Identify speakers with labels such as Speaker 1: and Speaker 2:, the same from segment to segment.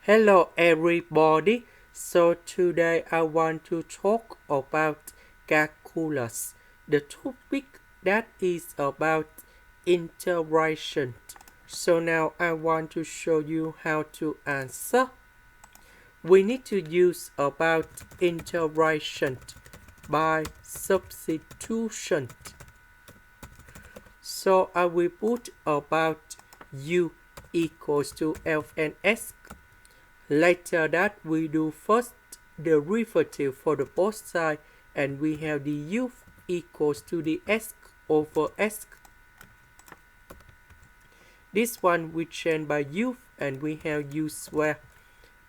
Speaker 1: Hello everybody. So today I want to talk about calculus. The topic that is about integration. So now I want to show you how to answer. We need to use about integration by substitution. So I will put about u equals to f and s. Later that we do first derivative for the both sides, and we have the u equals to the s over s. This one we change by u and we have u square.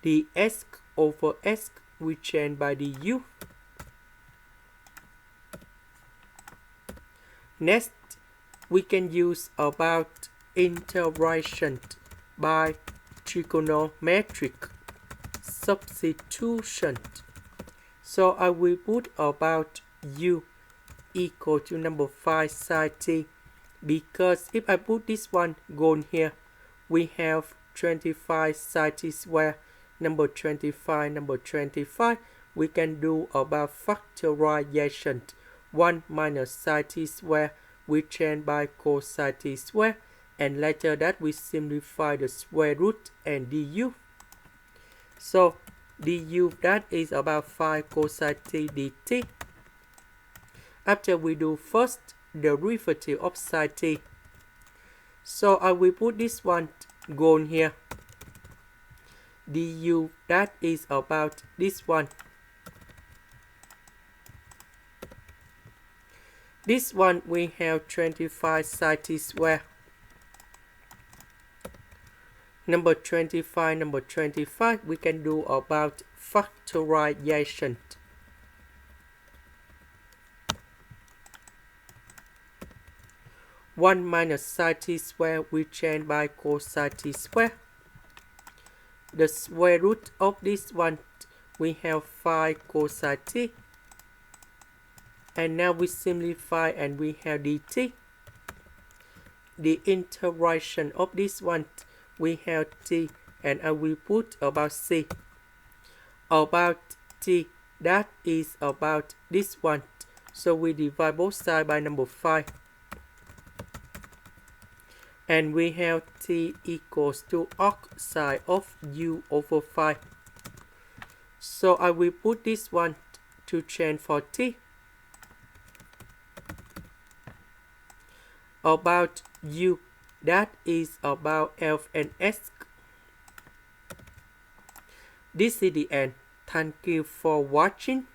Speaker 1: The s over s we change by the u. Next, we can use about integration by trigonometric substitution. So I will put about u equal to number 5 sine t, because if I put this one gone here, we have 25 sine t square, number 25, we can do about factorization. 1 minus sine t square we change by cosine t square, and later that we simplify the square root and du. So du that is about 5 cosine t dt. After we do first derivative of sine t, so I will put this one gone here. Du that is about this one. This one we have 25 sine t square. Number 25, we can do about factorization. One minus sine t square we change by cosine t square. The square root of this one we have 5 cosine t. And now we simplify and we have dt. The integration of this one we have t, and I will put about c. About t that is about this one. So we divide both sides by number 5. And we have t equals to arcsine of u over 5. So I will put this one to change for t. About u that is about f and s. This is the end. Thank you for watching.